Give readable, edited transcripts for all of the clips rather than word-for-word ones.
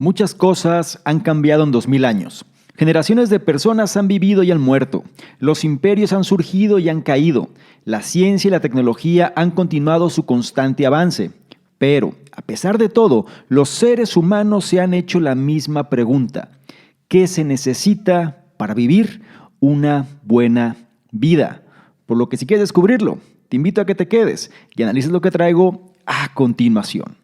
Muchas cosas han cambiado en 2000 años. Generaciones de personas han vivido y han muerto. Los imperios han surgido y han caído. La ciencia y la tecnología han continuado su constante avance. Pero, a pesar de todo, los seres humanos se han hecho la misma pregunta. ¿Qué se necesita para vivir una buena vida? Por lo que si quieres descubrirlo, te invito a que te quedes y analices lo que traigo a continuación.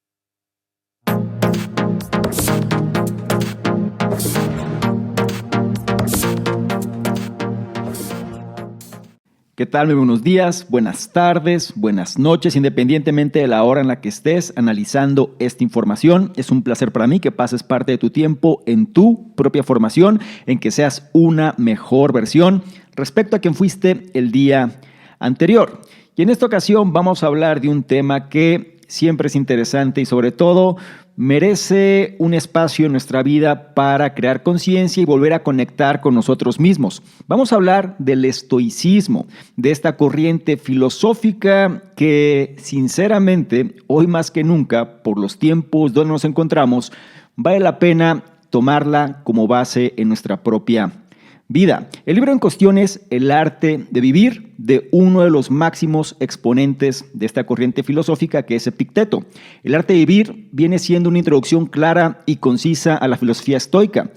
¿Qué tal? Muy buenos días, buenas tardes, buenas noches, independientemente de la hora en la que estés analizando esta información. Es un placer para mí que pases parte de tu tiempo en tu propia formación, en que seas una mejor versión respecto a quien fuiste el día anterior. Y en esta ocasión vamos a hablar de un tema que siempre es interesante y sobre todo merece un espacio en nuestra vida para crear conciencia y volver a conectar con nosotros mismos. Vamos a hablar del estoicismo, de esta corriente filosófica que sinceramente hoy más que nunca, por los tiempos donde nos encontramos, vale la pena tomarla como base en nuestra propia vida. El libro en cuestión es El arte de vivir, de uno de los máximos exponentes de esta corriente filosófica, que es Epicteto. El arte de vivir viene siendo una introducción clara y concisa a la filosofía estoica.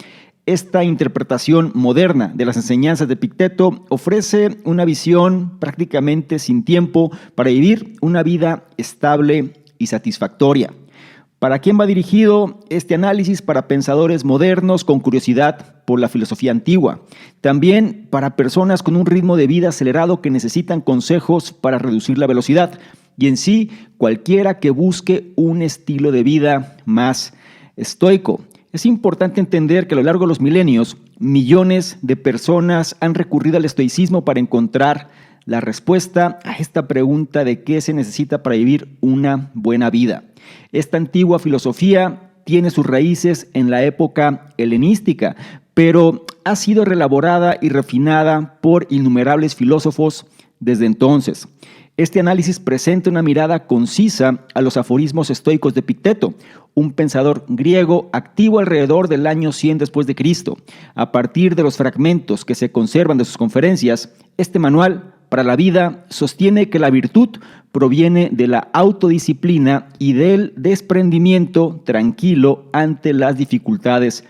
Esta interpretación moderna de las enseñanzas de Epicteto ofrece una visión prácticamente sin tiempo para vivir una vida estable y satisfactoria. ¿Para quién va dirigido este análisis? Para pensadores modernos con curiosidad por la filosofía antigua. También para personas con un ritmo de vida acelerado que necesitan consejos para reducir la velocidad. Y en sí, cualquiera que busque un estilo de vida más estoico. Es importante entender que a lo largo de los milenios, millones de personas han recurrido al estoicismo para encontrar la respuesta a esta pregunta de qué se necesita para vivir una buena vida. Esta antigua filosofía tiene sus raíces en la época helenística, pero ha sido reelaborada y refinada por innumerables filósofos desde entonces. Este análisis presenta una mirada concisa a los aforismos estoicos de Epicteto, un pensador griego activo alrededor del año 100 después de Cristo. A partir de los fragmentos que se conservan de sus conferencias, este manual para la vida sostiene que la virtud proviene de la autodisciplina y del desprendimiento tranquilo ante las dificultades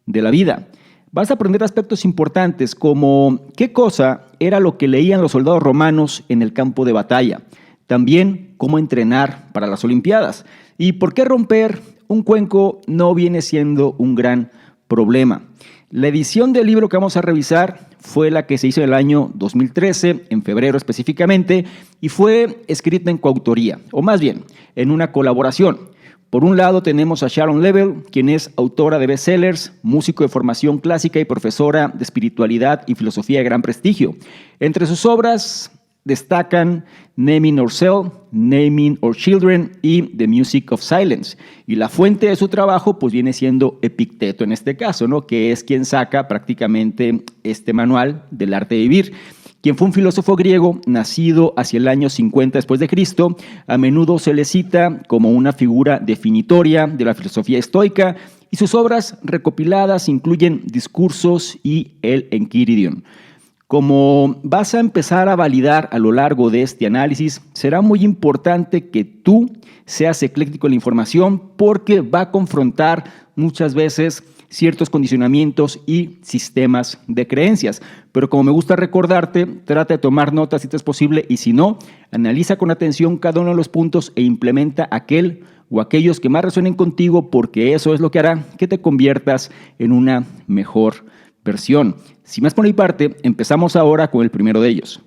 de la vida. Vas a aprender aspectos importantes como qué cosa era lo que leían los soldados romanos en el campo de batalla. También cómo entrenar para las Olimpiadas. Y por qué romper un cuenco no viene siendo un gran problema. La edición del libro que vamos a revisar fue la que se hizo en el año 2013, en febrero específicamente, y fue escrita en coautoría, o más bien, en una colaboración. Por un lado tenemos a Sharon Level, quien es autora de bestsellers, músico de formación clásica y profesora de espiritualidad y filosofía de gran prestigio. Entre sus obras destacan Naming Ourselves, Naming Our Children y The Music of Silence. Y la fuente de su trabajo pues viene siendo Epicteto en este caso, ¿no? Que es quien saca prácticamente este manual del arte de vivir. Quien fue un filósofo griego nacido hacia el año 50 después de Cristo, a menudo se le cita como una figura definitoria de la filosofía estoica y sus obras recopiladas incluyen Discursos y el Enquiridion. Como vas a empezar a validar a lo largo de este análisis, será muy importante que tú seas ecléctico en la información porque va a confrontar muchas veces ciertos condicionamientos y sistemas de creencias. Pero como me gusta recordarte, trata de tomar notas si te es posible y si no, analiza con atención cada uno de los puntos e implementa aquel o aquellos que más resuenen contigo porque eso es lo que hará que te conviertas en una mejor versión. Sin más por mi parte, empezamos ahora con el primero de ellos.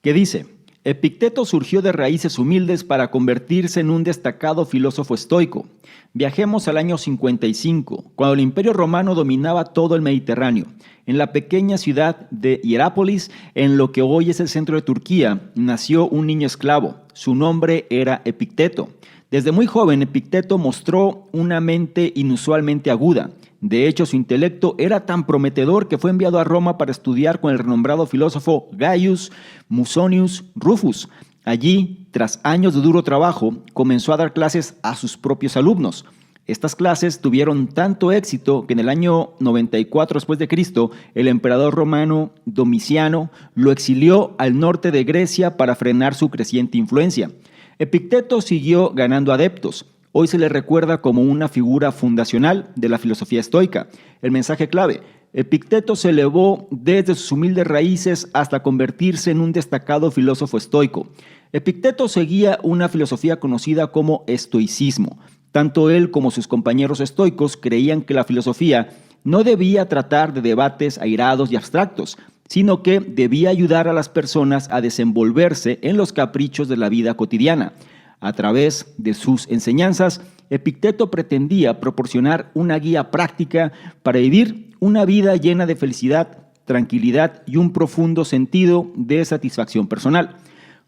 ¿Qué dice? Epicteto surgió de raíces humildes para convertirse en un destacado filósofo estoico. Viajemos al año 55, cuando el Imperio Romano dominaba todo el Mediterráneo. En la pequeña ciudad de Hierápolis, en lo que hoy es el centro de Turquía, nació un niño esclavo. Su nombre era Epicteto. Desde muy joven, Epicteto mostró una mente inusualmente aguda. De hecho, su intelecto era tan prometedor que fue enviado a Roma para estudiar con el renombrado filósofo Gaius Musonius Rufus. Allí, tras años de duro trabajo, comenzó a dar clases a sus propios alumnos. Estas clases tuvieron tanto éxito que en el año 94 después de Cristo, el emperador romano Domiciano lo exilió al norte de Grecia para frenar su creciente influencia. Epicteto siguió ganando adeptos. Hoy se le recuerda como una figura fundacional de la filosofía estoica. El mensaje clave: Epicteto se elevó desde sus humildes raíces hasta convertirse en un destacado filósofo estoico. Epicteto seguía una filosofía conocida como estoicismo. Tanto él como sus compañeros estoicos creían que la filosofía no debía tratar de debates airados y abstractos, sino que debía ayudar a las personas a desenvolverse en los caprichos de la vida cotidiana. A través de sus enseñanzas, Epicteto pretendía proporcionar una guía práctica para vivir una vida llena de felicidad, tranquilidad y un profundo sentido de satisfacción personal.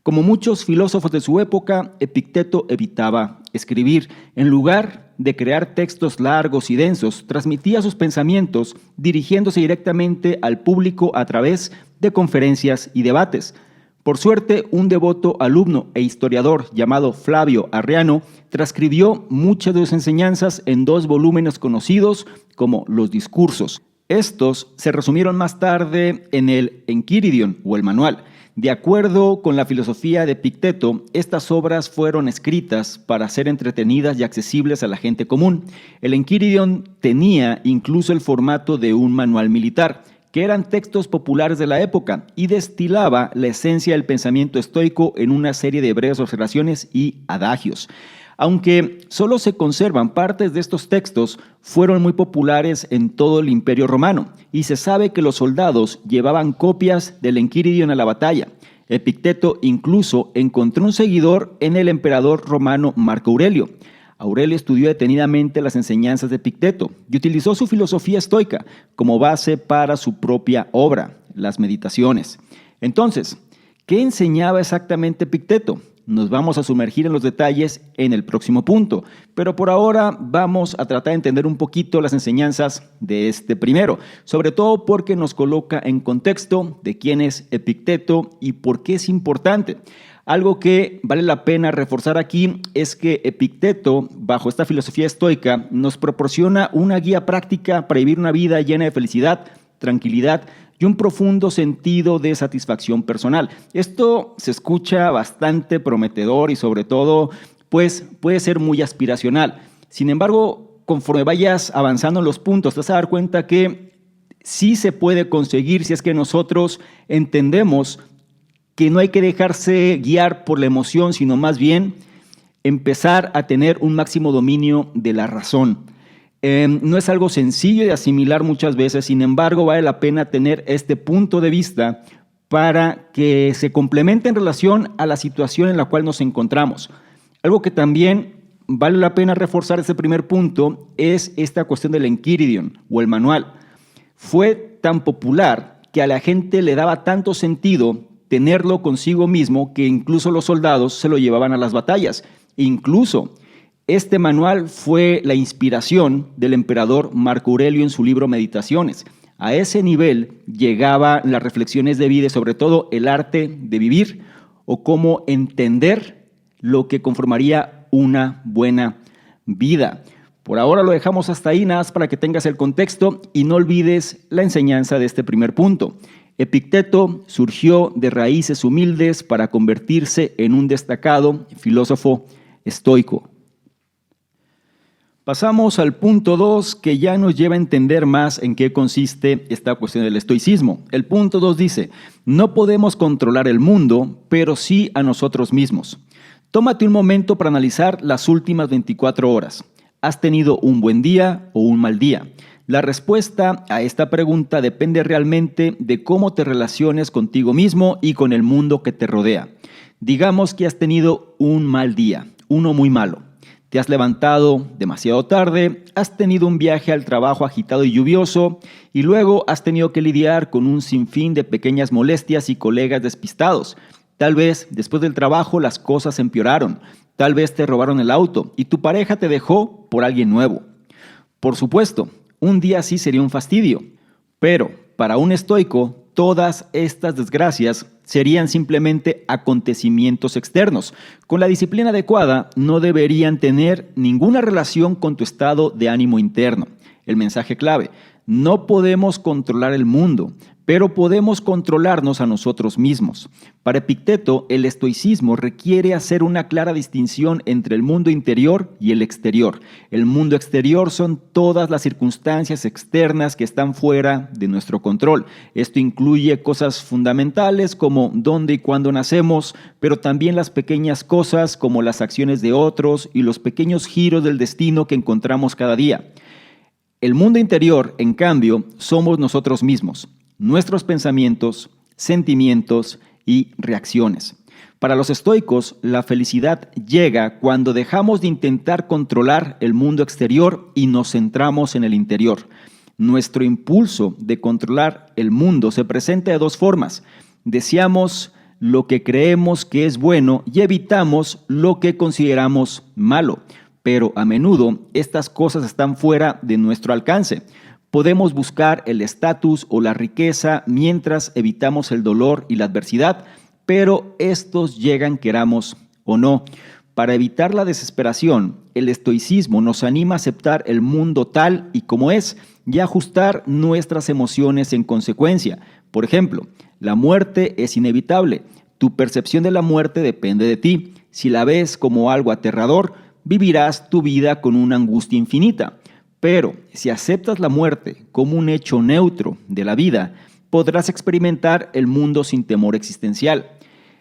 Como muchos filósofos de su época, Epicteto evitaba escribir. En lugar de crear textos largos y densos, transmitía sus pensamientos dirigiéndose directamente al público a través de conferencias y debates. Por suerte, un devoto alumno e historiador llamado Flavio Arriano transcribió muchas de sus enseñanzas en 2 volúmenes conocidos como Los Discursos. Estos se resumieron más tarde en el Enquiridion o el Manual. De acuerdo con la filosofía de Epicteto, estas obras fueron escritas para ser entretenidas y accesibles a la gente común. El Enquiridion tenía incluso el formato de un manual militar, que eran textos populares de la época, y destilaba la esencia del pensamiento estoico en una serie de breves observaciones y adagios. Aunque solo se conservan partes de estos textos, fueron muy populares en todo el Imperio Romano, y se sabe que los soldados llevaban copias del Enquiridion a la batalla. Epicteto incluso encontró un seguidor en el emperador romano Marco Aurelio. Aurelio estudió detenidamente las enseñanzas de Epicteto y utilizó su filosofía estoica como base para su propia obra, las Meditaciones. Entonces, ¿qué enseñaba exactamente Epicteto? Nos vamos a sumergir en los detalles en el próximo punto, pero por ahora vamos a tratar de entender un poquito las enseñanzas de este primero, sobre todo porque nos coloca en contexto de quién es Epicteto y por qué es importante. Algo que vale la pena reforzar aquí es que Epicteto, bajo esta filosofía estoica, nos proporciona una guía práctica para vivir una vida llena de felicidad, tranquilidad y un profundo sentido de satisfacción personal. Esto se escucha bastante prometedor y sobre todo, pues puede ser muy aspiracional. Sin embargo, conforme vayas avanzando en los puntos, te vas a dar cuenta que sí se puede conseguir si es que nosotros entendemos que no hay que dejarse guiar por la emoción, sino más bien empezar a tener un máximo dominio de la razón. No es algo sencillo de asimilar muchas veces, sin embargo, vale la pena tener este punto de vista para que se complemente en relación a la situación en la cual nos encontramos. Algo que también vale la pena reforzar ese primer punto es esta cuestión del Enquiridion o el manual. Fue tan popular que a la gente le daba tanto sentido tenerlo consigo mismo que incluso los soldados se lo llevaban a las batallas. Incluso este manual fue la inspiración del emperador Marco Aurelio en su libro Meditaciones. A ese nivel llegaban las reflexiones de vida y sobre todo el arte de vivir o cómo entender lo que conformaría una buena vida. Por ahora lo dejamos hasta ahí, nada más para que tengas el contexto y no olvides la enseñanza de este primer punto. Epicteto surgió de raíces humildes para convertirse en un destacado filósofo estoico. Pasamos al punto 2, que ya nos lleva a entender más en qué consiste esta cuestión del estoicismo. El punto 2 dice: no podemos controlar el mundo, pero sí a nosotros mismos. Tómate un momento para analizar las últimas 24 horas. ¿Has tenido un buen día o un mal día? La respuesta a esta pregunta depende realmente de cómo te relaciones contigo mismo y con el mundo que te rodea. Digamos que has tenido un mal día, uno muy malo. Te has levantado demasiado tarde, has tenido un viaje al trabajo agitado y lluvioso y luego has tenido que lidiar con un sinfín de pequeñas molestias y colegas despistados. Tal vez después del trabajo las cosas empeoraron, tal vez te robaron el auto y tu pareja te dejó por alguien nuevo. Por supuesto, un día así sería un fastidio, pero para un estoico todas estas desgracias serían simplemente acontecimientos externos. Con la disciplina adecuada no deberían tener ninguna relación con tu estado de ánimo interno. El mensaje clave: no podemos controlar el mundo, pero podemos controlarnos a nosotros mismos. Para Epicteto, el estoicismo requiere hacer una clara distinción entre el mundo interior y el exterior. El mundo exterior son todas las circunstancias externas que están fuera de nuestro control. Esto incluye cosas fundamentales como dónde y cuándo nacemos, pero también las pequeñas cosas como las acciones de otros y los pequeños giros del destino que encontramos cada día. El mundo interior, en cambio, somos nosotros mismos, nuestros pensamientos, sentimientos y reacciones. Para los estoicos, la felicidad llega cuando dejamos de intentar controlar el mundo exterior y nos centramos en el interior. Nuestro impulso de controlar el mundo se presenta de dos formas. Deseamos lo que creemos que es bueno y evitamos lo que consideramos malo. Pero a menudo estas cosas están fuera de nuestro alcance. Podemos buscar el estatus o la riqueza mientras evitamos el dolor y la adversidad, pero estos llegan queramos o no. Para evitar la desesperación, el estoicismo nos anima a aceptar el mundo tal y como es y ajustar nuestras emociones en consecuencia. Por ejemplo, la muerte es inevitable. Tu percepción de la muerte depende de ti. Si la ves como algo aterrador, vivirás tu vida con una angustia infinita. Pero si aceptas la muerte como un hecho neutro de la vida, podrás experimentar el mundo sin temor existencial.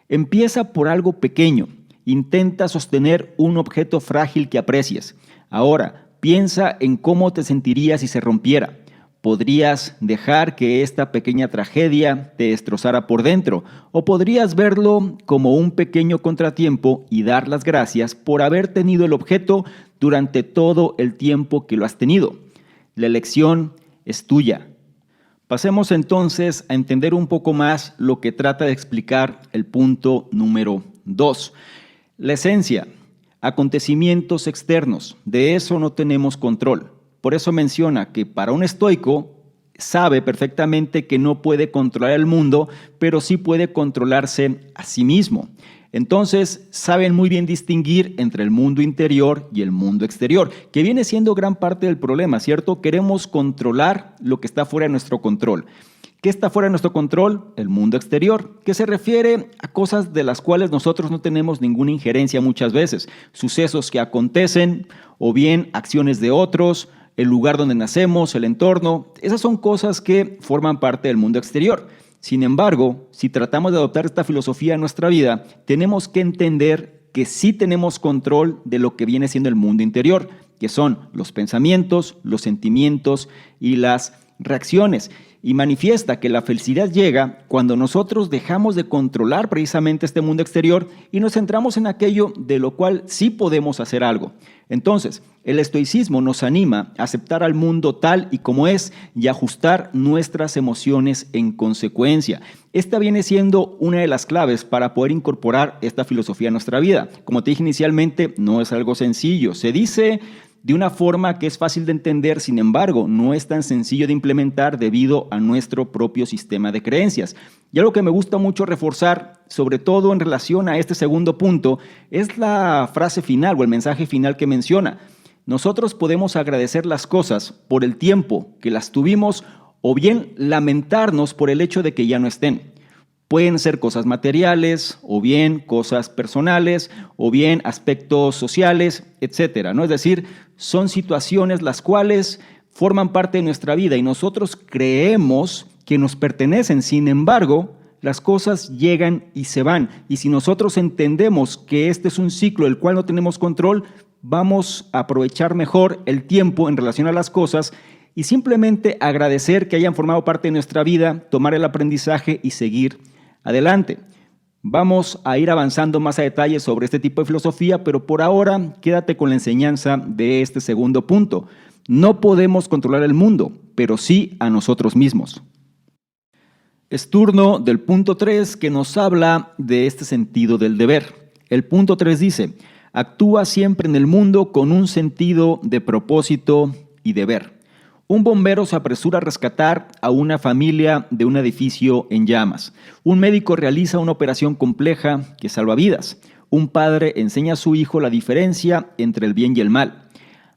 Empieza por algo pequeño. Intenta sostener un objeto frágil que aprecies. Ahora, piensa en cómo te sentirías si se rompiera. Podrías dejar que esta pequeña tragedia te destrozara por dentro, o podrías verlo como un pequeño contratiempo y dar las gracias por haber tenido el objeto durante todo el tiempo que lo has tenido. La elección es tuya. Pasemos entonces a entender un poco más lo que trata de explicar el punto número 2. La esencia, acontecimientos externos, de eso no tenemos control. Por eso menciona que para un estoico sabe perfectamente que no puede controlar el mundo, pero sí puede controlarse a sí mismo. Entonces, saben muy bien distinguir entre el mundo interior y el mundo exterior, que viene siendo gran parte del problema, ¿cierto? Queremos controlar lo que está fuera de nuestro control. ¿Qué está fuera de nuestro control? El mundo exterior, que se refiere a cosas de las cuales nosotros no tenemos ninguna injerencia muchas veces. Sucesos que acontecen o bien acciones de otros, el lugar donde nacemos, el entorno. Esas son cosas que forman parte del mundo exterior. Sin embargo, si tratamos de adoptar esta filosofía en nuestra vida, tenemos que entender que sí tenemos control de lo que viene siendo el mundo interior, que son los pensamientos, los sentimientos y las reacciones. Y manifiesta que la felicidad llega cuando nosotros dejamos de controlar precisamente este mundo exterior y nos centramos en aquello de lo cual sí podemos hacer algo. Entonces, el estoicismo nos anima a aceptar al mundo tal y como es y ajustar nuestras emociones en consecuencia. Esta viene siendo una de las claves para poder incorporar esta filosofía a nuestra vida. Como te dije inicialmente, no es algo sencillo. Se dice de una forma que es fácil de entender, sin embargo, no es tan sencillo de implementar debido a nuestro propio sistema de creencias. Y algo que me gusta mucho reforzar, sobre todo en relación a este segundo punto, es la frase final o el mensaje final que menciona. Nosotros podemos agradecer las cosas por el tiempo que las tuvimos o bien lamentarnos por el hecho de que ya no estén. Pueden ser cosas materiales, o bien cosas personales, o bien aspectos sociales, etcétera, ¿no? Es decir, son situaciones las cuales forman parte de nuestra vida y nosotros creemos que nos pertenecen. Sin embargo, las cosas llegan y se van. Y si nosotros entendemos que este es un ciclo del cual no tenemos control, vamos a aprovechar mejor el tiempo en relación a las cosas y simplemente agradecer que hayan formado parte de nuestra vida, tomar el aprendizaje y seguir adelante. Vamos a ir avanzando más a detalle sobre este tipo de filosofía, pero por ahora quédate con la enseñanza de este segundo punto. No podemos controlar el mundo, pero sí a nosotros mismos. Es turno del punto 3 que nos habla de este sentido del deber. El punto 3 dice: actúa siempre en el mundo con un sentido de propósito y deber. Un bombero se apresura a rescatar a una familia de un edificio en llamas. Un médico realiza una operación compleja que salva vidas. Un padre enseña a su hijo la diferencia entre el bien y el mal.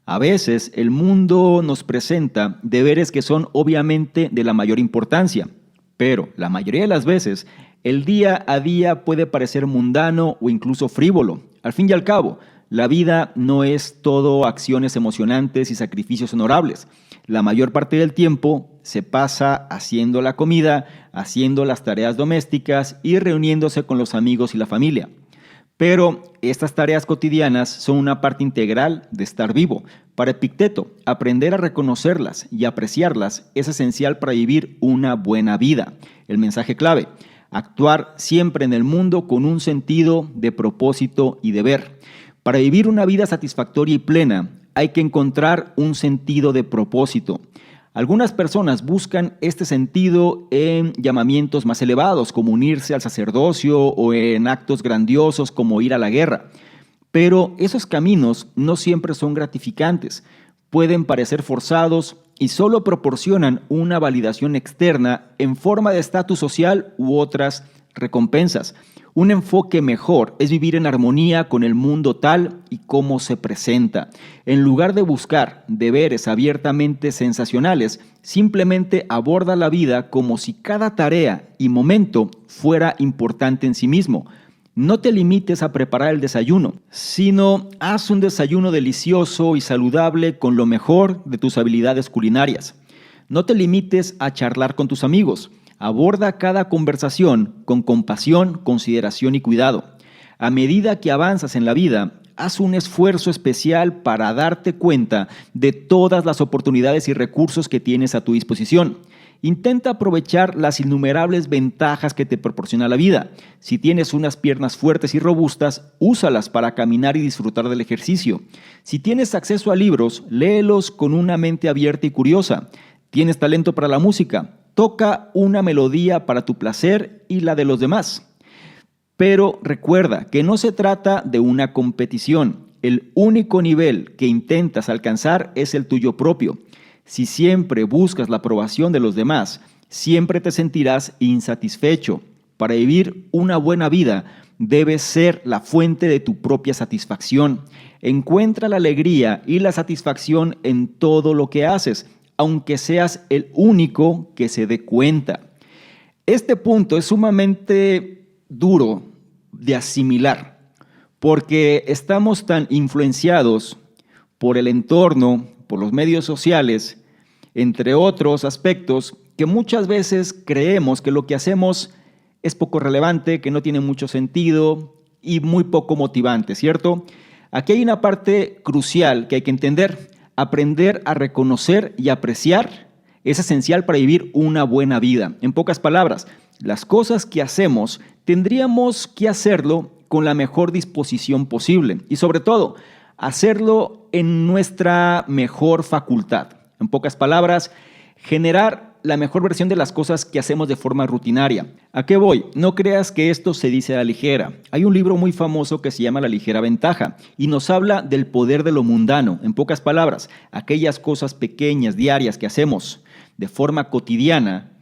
A veces el mundo nos presenta deberes que son obviamente de la mayor importancia, pero la mayoría de las veces el día a día puede parecer mundano o incluso frívolo. Al fin y al cabo, la vida no es todo acciones emocionantes y sacrificios honorables. La mayor parte del tiempo se pasa haciendo la comida, haciendo las tareas domésticas y reuniéndose con los amigos y la familia. Pero estas tareas cotidianas son una parte integral de estar vivo. Para Epicteto, aprender a reconocerlas y apreciarlas es esencial para vivir una buena vida. El mensaje clave: actuar siempre en el mundo con un sentido de propósito y deber. Para vivir una vida satisfactoria y plena, hay que encontrar un sentido de propósito. Algunas personas buscan este sentido en llamamientos más elevados, como unirse al sacerdocio o en actos grandiosos como ir a la guerra. Pero esos caminos no siempre son gratificantes, pueden parecer forzados y solo proporcionan una validación externa en forma de estatus social u otras recompensas. Un enfoque mejor es vivir en armonía con el mundo tal y como se presenta. En lugar de buscar deberes abiertamente sensacionales, simplemente aborda la vida como si cada tarea y momento fuera importante en sí mismo. No te limites a preparar el desayuno, sino haz un desayuno delicioso y saludable con lo mejor de tus habilidades culinarias. No te limites a charlar con tus amigos. Aborda cada conversación con compasión, consideración y cuidado. A medida que avanzas en la vida, haz un esfuerzo especial para darte cuenta de todas las oportunidades y recursos que tienes a tu disposición. Intenta aprovechar las innumerables ventajas que te proporciona la vida. Si tienes unas piernas fuertes y robustas, úsalas para caminar y disfrutar del ejercicio. Si tienes acceso a libros, léelos con una mente abierta y curiosa. ¿Tienes talento para la música? Toca una melodía para tu placer y la de los demás. Pero recuerda que no se trata de una competición. El único nivel que intentas alcanzar es el tuyo propio. Si siempre buscas la aprobación de los demás, siempre te sentirás insatisfecho. Para vivir una buena vida, debes ser la fuente de tu propia satisfacción. Encuentra la alegría y la satisfacción en todo lo que haces, aunque seas el único que se dé cuenta. Este punto es sumamente duro de asimilar, porque estamos tan influenciados por el entorno, por los medios sociales, entre otros aspectos, que muchas veces creemos que lo que hacemos es poco relevante, que no tiene mucho sentido y muy poco motivante, ¿cierto? Aquí hay una parte crucial que hay que entender. Aprender a reconocer y apreciar es esencial para vivir una buena vida. En pocas palabras, las cosas que hacemos tendríamos que hacerlo con la mejor disposición posible y sobre todo, hacerlo en nuestra mejor facultad. En pocas palabras, generar la mejor versión de las cosas que hacemos de forma rutinaria. ¿A qué voy? No creas que esto se dice a la ligera. Hay un libro muy famoso que se llama La ligera ventaja y nos habla del poder de lo mundano. En pocas palabras, aquellas cosas pequeñas, diarias que hacemos de forma cotidiana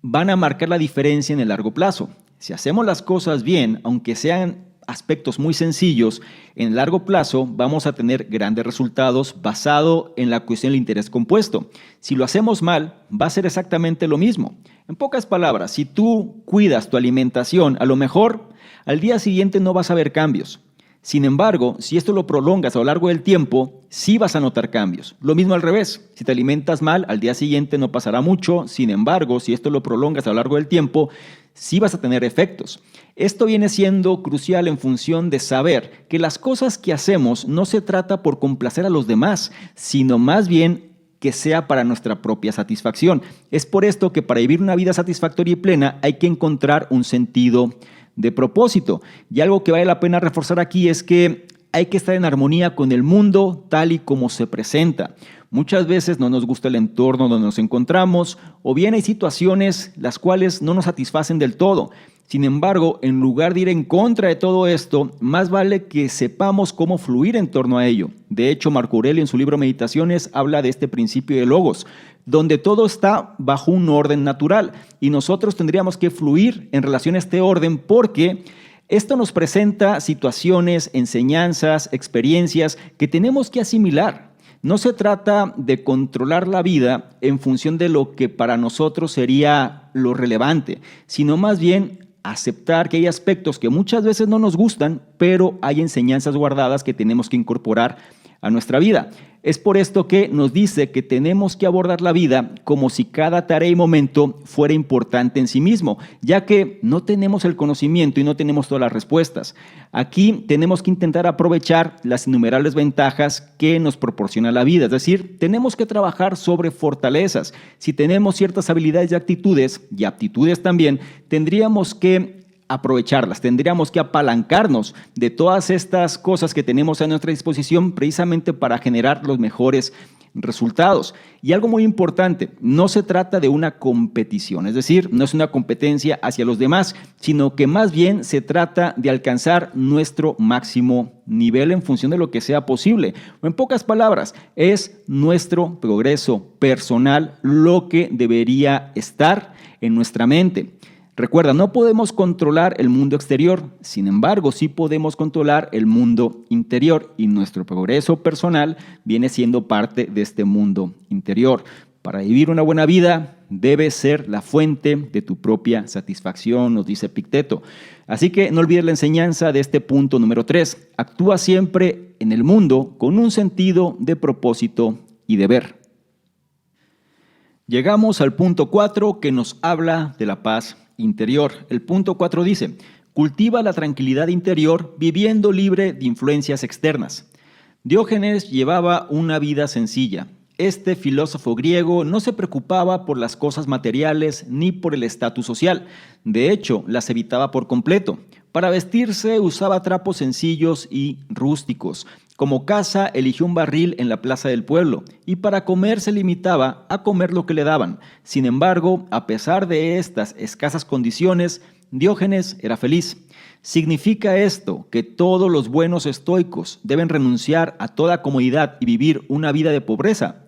van a marcar la diferencia en el largo plazo. Si hacemos las cosas bien, aunque sean aspectos muy sencillos, en largo plazo vamos a tener grandes resultados basado en la cuestión del interés compuesto. Si lo hacemos mal, va a ser exactamente lo mismo. En pocas palabras, si tú cuidas tu alimentación, a lo mejor al día siguiente no vas a ver cambios. Sin embargo, si esto lo prolongas a lo largo del tiempo, sí vas a notar cambios. Lo mismo al revés. Si te alimentas mal, al día siguiente no pasará mucho. Sin embargo, si esto lo prolongas a lo largo del tiempo, sí vas a tener efectos. Esto viene siendo crucial en función de saber que las cosas que hacemos no se trata por complacer a los demás, sino más bien que sea para nuestra propia satisfacción. Es por esto que para vivir una vida satisfactoria y plena hay que encontrar un sentido de propósito. Y algo que vale la pena reforzar aquí es que hay que estar en armonía con el mundo tal y como se presenta. Muchas veces no nos gusta el entorno donde nos encontramos o bien hay situaciones las cuales no nos satisfacen del todo. Sin embargo, en lugar de ir en contra de todo esto, más vale que sepamos cómo fluir en torno a ello. De hecho, Marco Aurelio en su libro Meditaciones habla de este principio de logos, donde todo está bajo un orden natural y nosotros tendríamos que fluir en relación a este orden porque esto nos presenta situaciones, enseñanzas, experiencias que tenemos que asimilar. No se trata de controlar la vida en función de lo que para nosotros sería lo relevante, sino más bien aceptar que hay aspectos que muchas veces no nos gustan, pero hay enseñanzas guardadas que tenemos que incorporar a nuestra vida. Es por esto que nos dice que tenemos que abordar la vida como si cada tarea y momento fuera importante en sí mismo, ya que no tenemos el conocimiento y no tenemos todas las respuestas. Aquí tenemos que intentar aprovechar las innumerables ventajas que nos proporciona la vida, es decir, tenemos que trabajar sobre fortalezas. Si tenemos ciertas habilidades y aptitudes también, tendríamos que aprovecharlas, tendríamos que apalancarnos de todas estas cosas que tenemos a nuestra disposición precisamente para generar los mejores resultados. Y algo muy importante, no se trata de una competición, es decir, no es una competencia hacia los demás, sino que más bien se trata de alcanzar nuestro máximo nivel en función de lo que sea posible. O en pocas palabras, es nuestro progreso personal lo que debería estar en nuestra mente. Recuerda, no podemos controlar el mundo exterior, sin embargo, sí podemos controlar el mundo interior y nuestro progreso personal viene siendo parte de este mundo interior. Para vivir una buena vida, debe ser la fuente de tu propia satisfacción, nos dice Epicteto. Así que no olvides la enseñanza de este punto número 3. Actúa siempre en el mundo con un sentido de propósito y deber. Llegamos al punto 4 que nos habla de la paz interior. El punto 4 dice, cultiva la tranquilidad interior viviendo libre de influencias externas. Diógenes llevaba una vida sencilla. Este filósofo griego no se preocupaba por las cosas materiales ni por el estatus social. De hecho, las evitaba por completo. Para vestirse usaba trapos sencillos y rústicos. Como caza eligió un barril en la plaza del pueblo y para comer se limitaba a comer lo que le daban. Sin embargo, a pesar de estas escasas condiciones, Diógenes era feliz. ¿Significa esto que todos los buenos estoicos deben renunciar a toda comodidad y vivir una vida de pobreza?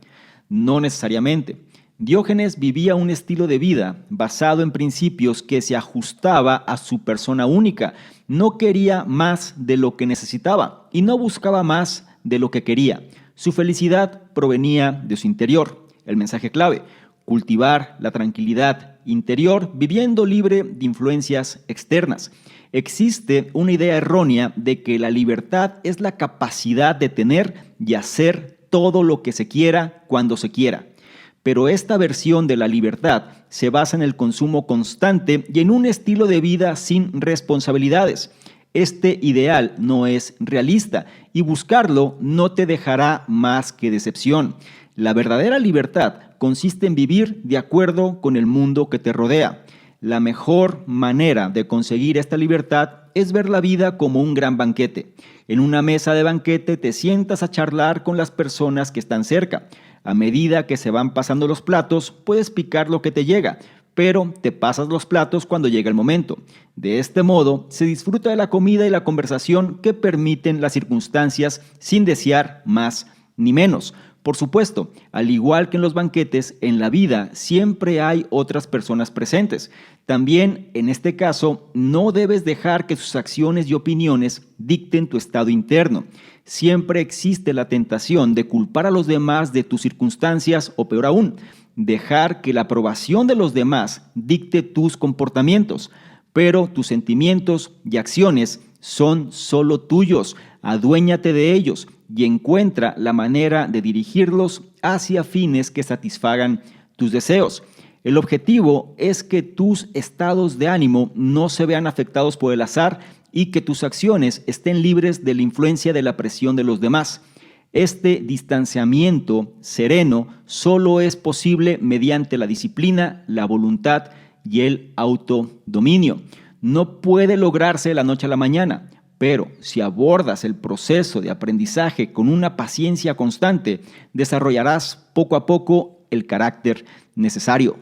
No necesariamente. Diógenes vivía un estilo de vida basado en principios que se ajustaba a su persona única. No quería más de lo que necesitaba y no buscaba más de lo que quería. Su felicidad provenía de su interior. El mensaje clave, cultivar la tranquilidad interior viviendo libre de influencias externas. Existe una idea errónea de que la libertad es la capacidad de tener y hacer todo lo que se quiera cuando se quiera. Pero esta versión de la libertad se basa en el consumo constante y en un estilo de vida sin responsabilidades. Este ideal no es realista y buscarlo no te dejará más que decepción. La verdadera libertad consiste en vivir de acuerdo con el mundo que te rodea. La mejor manera de conseguir esta libertad es ver la vida como un gran banquete. En una mesa de banquete te sientas a charlar con las personas que están cerca. A medida que se van pasando los platos, puedes picar lo que te llega, pero te pasas los platos cuando llega el momento. De este modo, se disfruta de la comida y la conversación que permiten las circunstancias sin desear más ni menos. Por supuesto, al igual que en los banquetes, en la vida siempre hay otras personas presentes. También, en este caso, no debes dejar que sus acciones y opiniones dicten tu estado interno. Siempre existe la tentación de culpar a los demás de tus circunstancias o, peor aún, dejar que la aprobación de los demás dicte tus comportamientos. Pero tus sentimientos y acciones son solo tuyos. Aduéñate de ellos y encuentra la manera de dirigirlos hacia fines que satisfagan tus deseos. El objetivo es que tus estados de ánimo no se vean afectados por el azar y que tus acciones estén libres de la influencia de la presión de los demás. Este distanciamiento sereno solo es posible mediante la disciplina, la voluntad y el autodominio. No puede lograrse de la noche a la mañana, pero si abordas el proceso de aprendizaje con una paciencia constante, desarrollarás poco a poco el carácter necesario.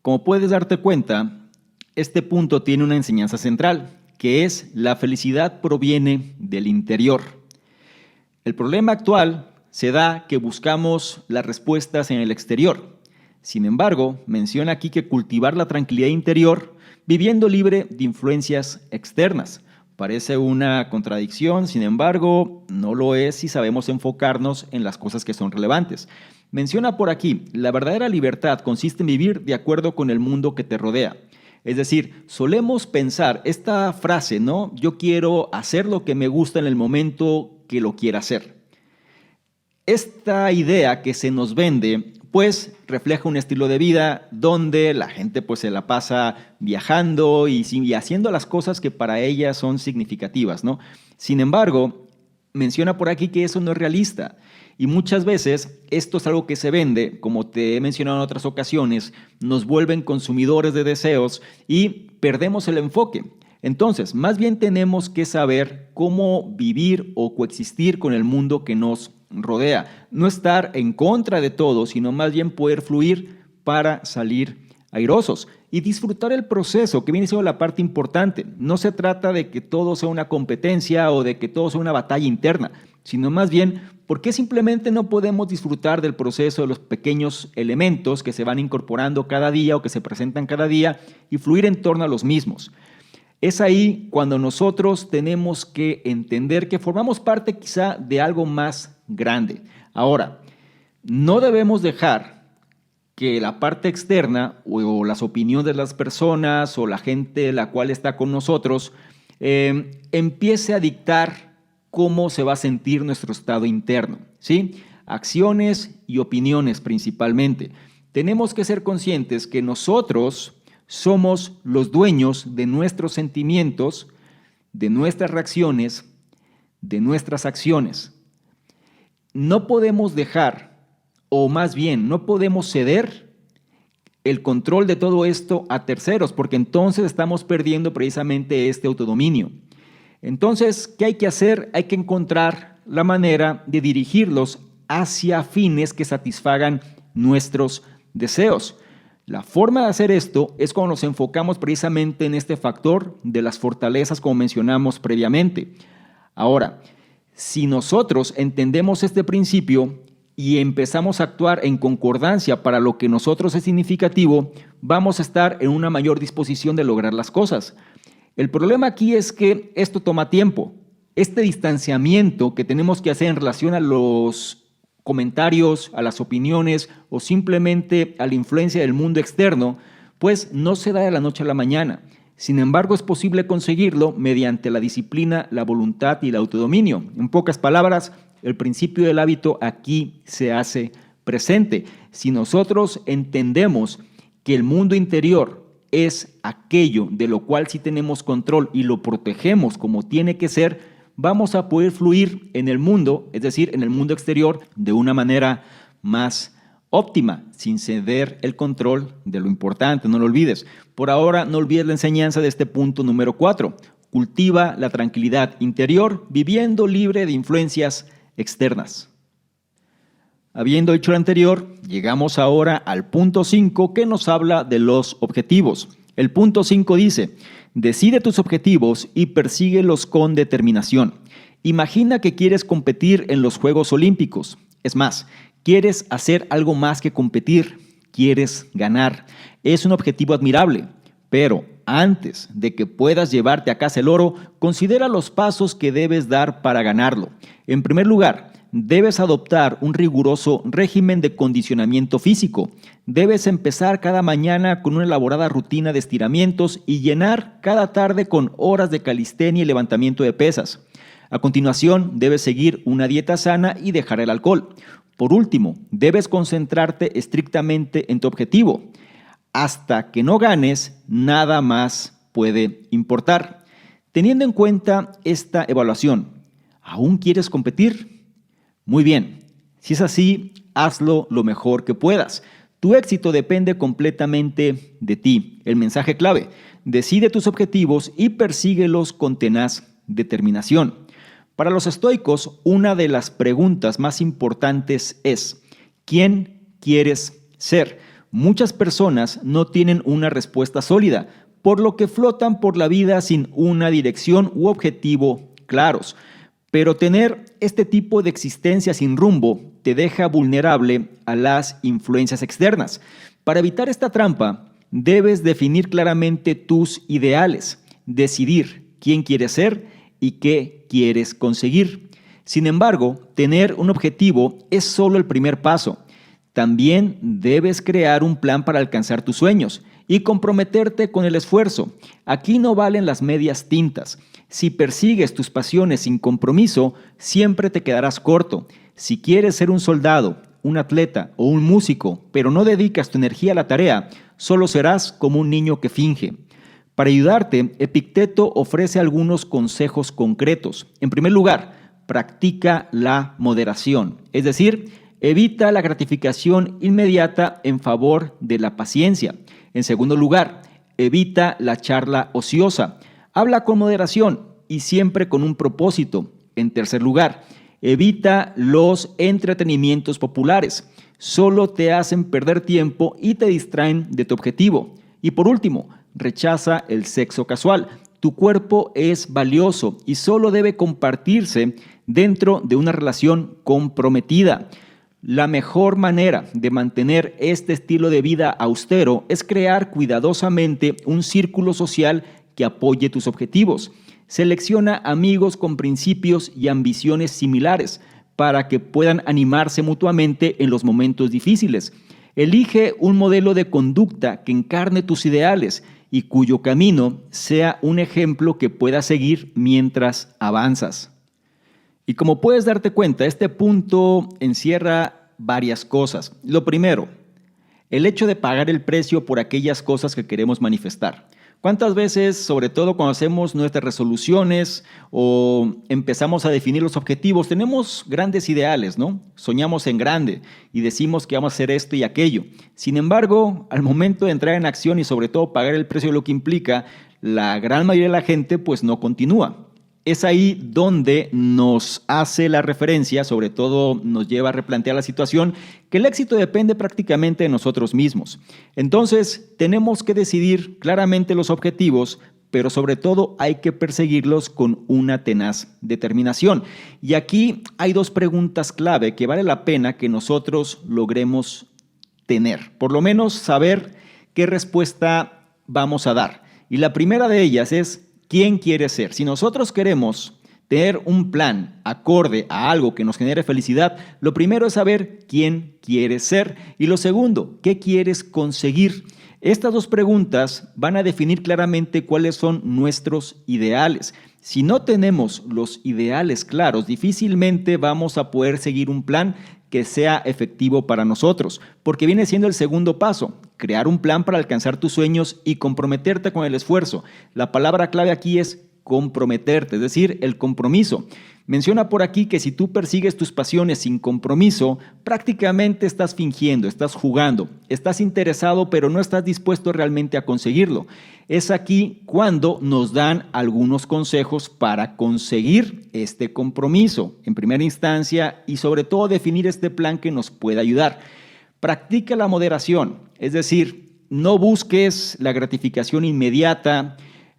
Como puedes darte cuenta, Este punto tiene una enseñanza central, que es la felicidad proviene del interior. El problema actual se da que buscamos las respuestas en el exterior. Sin embargo, menciona aquí que cultivar la tranquilidad interior viviendo libre de influencias externas. Parece una contradicción, sin embargo, no lo es si sabemos enfocarnos en las cosas que son relevantes. Menciona por aquí, la verdadera libertad consiste en vivir de acuerdo con el mundo que te rodea. Es decir, solemos pensar esta frase, ¿no? Yo quiero hacer lo que me gusta en el momento que lo quiera hacer. Esta idea que se nos vende, pues refleja un estilo de vida donde la gente pues se la pasa viajando y haciendo las cosas que para ella son significativas, ¿no? Sin embargo, menciona por aquí que eso no es realista y muchas veces esto es algo que se vende, como te he mencionado en otras ocasiones, nos vuelven consumidores de deseos y perdemos el enfoque. Entonces, más bien tenemos que saber cómo vivir o coexistir con el mundo que nos rodea. No estar en contra de todo, sino más bien poder fluir para salir airosos y disfrutar el proceso, que viene siendo la parte importante. No se trata de que todo sea una competencia o de que todo sea una batalla interna, sino más bien ¿por qué simplemente no podemos disfrutar del proceso de los pequeños elementos que se van incorporando cada día o que se presentan cada día y fluir en torno a los mismos? Es ahí cuando nosotros tenemos que entender que formamos parte quizá de algo más grande. Ahora, no debemos dejar que la parte externa o las opiniones de las personas o la gente la cual está con nosotros empiece a dictar cómo se va a sentir nuestro estado interno, ¿sí? Acciones y opiniones principalmente. Tenemos que ser conscientes que nosotros somos los dueños de nuestros sentimientos, de nuestras reacciones, de nuestras acciones. No podemos dejar, o más bien, no podemos ceder el control de todo esto a terceros, porque entonces estamos perdiendo precisamente este autodominio. Entonces, ¿qué hay que hacer? Hay que encontrar la manera de dirigirlos hacia fines que satisfagan nuestros deseos. La forma de hacer esto es cuando nos enfocamos precisamente en este factor de las fortalezas, como mencionamos previamente. Ahora, si nosotros entendemos este principio y empezamos a actuar en concordancia para lo que nosotros es significativo, vamos a estar en una mayor disposición de lograr las cosas. El problema aquí es que esto toma tiempo. Este distanciamiento que tenemos que hacer en relación a los comentarios, a las opiniones o simplemente a la influencia del mundo externo, pues no se da de la noche a la mañana. Sin embargo, es posible conseguirlo mediante la disciplina, la voluntad y el autodominio. En pocas palabras, el principio del hábito aquí se hace presente. Si nosotros entendemos que el mundo interior es aquello de lo cual sí tenemos control y lo protegemos como tiene que ser, vamos a poder fluir en el mundo, es decir, en el mundo exterior, de una manera más óptima, sin ceder el control de lo importante, no lo olvides. Por ahora, no olvides la enseñanza de este punto número 4. Cultiva la tranquilidad interior, viviendo libre de influencias externas. Habiendo dicho lo anterior, llegamos ahora al punto 5 que nos habla de los objetivos. El punto 5 dice: decide tus objetivos y persíguelos con determinación. Imagina que quieres competir en los Juegos Olímpicos. Es más, quieres hacer algo más que competir, quieres ganar. Es un objetivo admirable, pero antes de que puedas llevarte a casa el oro, considera los pasos que debes dar para ganarlo. En primer lugar, debes adoptar un riguroso régimen de condicionamiento físico. Debes empezar cada mañana con una elaborada rutina de estiramientos y llenar cada tarde con horas de calistenia y levantamiento de pesas. A continuación, debes seguir una dieta sana y dejar el alcohol. Por último, debes concentrarte estrictamente en tu objetivo. Hasta que no ganes, nada más puede importar. Teniendo en cuenta esta evaluación, ¿aún quieres competir? Muy bien, si es así, hazlo lo mejor que puedas. Tu éxito depende completamente de ti. El mensaje clave: decide tus objetivos y persíguelos con tenaz determinación. Para los estoicos, una de las preguntas más importantes es: ¿quién quieres ser? Muchas personas no tienen una respuesta sólida, por lo que flotan por la vida sin una dirección u objetivo claros. Pero tener este tipo de existencia sin rumbo te deja vulnerable a las influencias externas. Para evitar esta trampa, debes definir claramente tus ideales, decidir quién quieres ser y qué quieres conseguir. Sin embargo, tener un objetivo es solo el primer paso. También debes crear un plan para alcanzar tus sueños y comprometerte con el esfuerzo. Aquí no valen las medias tintas. Si persigues tus pasiones sin compromiso, siempre te quedarás corto. Si quieres ser un soldado, un atleta o un músico, pero no dedicas tu energía a la tarea, solo serás como un niño que finge. Para ayudarte, Epicteto ofrece algunos consejos concretos. En primer lugar, practica la moderación, es decir, evita la gratificación inmediata en favor de la paciencia. En segundo lugar, evita la charla ociosa. Habla con moderación y siempre con un propósito. En tercer lugar, evita los entretenimientos populares. Solo te hacen perder tiempo y te distraen de tu objetivo. Y por último, rechaza el sexo casual. Tu cuerpo es valioso y solo debe compartirse dentro de una relación comprometida. La mejor manera de mantener este estilo de vida austero es crear cuidadosamente un círculo social que apoye tus objetivos. Selecciona amigos con principios y ambiciones similares para que puedan animarse mutuamente en los momentos difíciles. Elige un modelo de conducta que encarne tus ideales y cuyo camino sea un ejemplo que puedas seguir mientras avanzas. Y como puedes darte cuenta, este punto encierra varias cosas. Lo primero, el hecho de pagar el precio por aquellas cosas que queremos manifestar. ¿Cuántas veces, sobre todo cuando hacemos nuestras resoluciones o empezamos a definir los objetivos, tenemos grandes ideales, ¿no? Soñamos en grande y decimos que vamos a hacer esto y aquello. Sin embargo, al momento de entrar en acción y sobre todo pagar el precio de lo que implica, la gran mayoría de la gente pues no continúa. Es ahí donde nos hace la referencia, sobre todo nos lleva a replantear la situación, que el éxito depende prácticamente de nosotros mismos. Entonces, tenemos que decidir claramente los objetivos, pero sobre todo hay que perseguirlos con una tenaz determinación. Y aquí hay dos preguntas clave que vale la pena que nosotros logremos tener, por lo menos saber qué respuesta vamos a dar. Y la primera de ellas es: ¿quién quiere ser? Si nosotros queremos tener un plan acorde a algo que nos genere felicidad, lo primero es saber quién quieres ser y lo segundo, ¿qué quieres conseguir? Estas dos preguntas van a definir claramente cuáles son nuestros ideales. Si no tenemos los ideales claros, difícilmente vamos a poder seguir un plan que sea efectivo para nosotros, porque viene siendo el segundo paso, crear un plan para alcanzar tus sueños y comprometerte con el esfuerzo. La palabra clave aquí es comprometerte, es decir, el compromiso. Menciona por aquí que si tú persigues tus pasiones sin compromiso, prácticamente estás fingiendo, estás jugando, estás interesado pero no estás dispuesto realmente a conseguirlo. Es aquí cuando nos dan algunos consejos para conseguir este compromiso, en primera instancia, y sobre todo definir este plan que nos pueda ayudar. Practica la moderación, es decir, no busques la gratificación inmediata,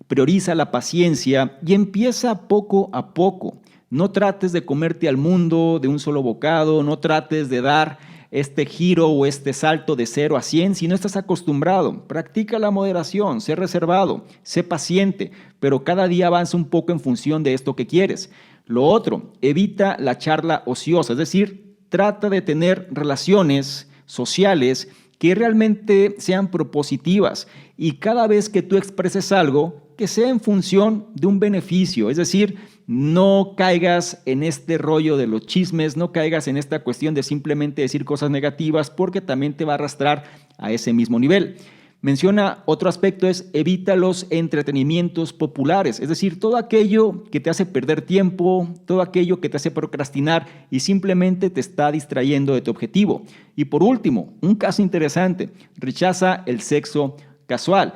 prioriza la paciencia y empieza poco a poco. No trates de comerte al mundo de un solo bocado, no trates de dar este giro o este salto de 0 a 100 si no estás acostumbrado. Practica la moderación, sé reservado, sé paciente, pero cada día avanza un poco en función de esto que quieres. Lo otro, evita la charla ociosa, es decir, trata de tener relaciones sociales que realmente sean propositivas y cada vez que tú expreses algo, que sea en función de un beneficio, es decir, no caigas en este rollo de los chismes, no caigas en esta cuestión de simplemente decir cosas negativas porque también te va a arrastrar a ese mismo nivel. Menciona otro aspecto es evita los entretenimientos populares, es decir, todo aquello que te hace perder tiempo, todo aquello que te hace procrastinar y simplemente te está distrayendo de tu objetivo. Y por último, un caso interesante, rechaza el sexo casual.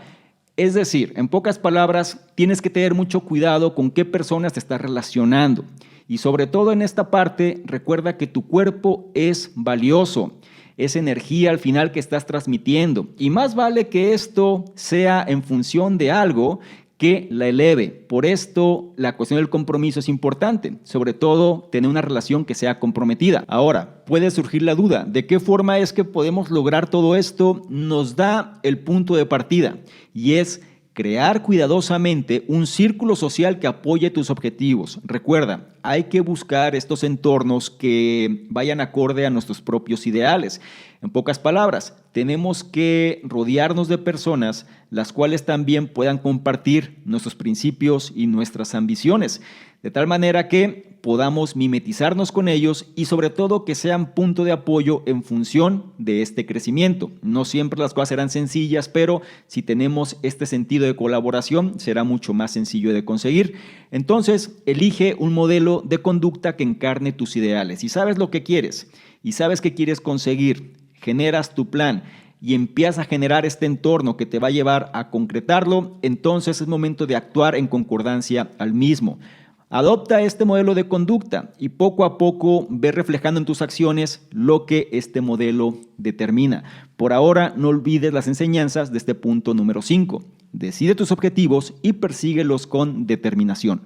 Es decir, en pocas palabras, tienes que tener mucho cuidado con qué personas te estás relacionando. Y sobre todo en esta parte, recuerda que tu cuerpo es valioso. es energía al final que estás transmitiendo. Y más vale que esto sea en función de algo que la eleve. Por esto, la cuestión del compromiso es importante, sobre todo tener una relación que sea comprometida. Ahora, puede surgir la duda, ¿de qué forma es que podemos lograr todo esto? Nos da el punto de partida y es crear cuidadosamente un círculo social que apoye tus objetivos. Recuerda, hay que buscar estos entornos que vayan acorde a nuestros propios ideales. En pocas palabras, tenemos que rodearnos de personas las cuales también puedan compartir nuestros principios y nuestras ambiciones, de tal manera que podamos mimetizarnos con ellos y sobre todo que sean punto de apoyo en función de este crecimiento. No siempre las cosas serán sencillas, pero si tenemos este sentido de colaboración será mucho más sencillo de conseguir. Entonces, elige un modelo de conducta que encarne tus ideales. Si sabes lo que quieres y sabes qué quieres conseguir, generas tu plan y empiezas a generar este entorno que te va a llevar a concretarlo, entonces es momento de actuar en concordancia al mismo. Adopta este modelo de conducta y poco a poco ve reflejando en tus acciones lo que este modelo determina. Por ahora, no olvides las enseñanzas de este punto número 5. Decide tus objetivos y persíguelos con determinación.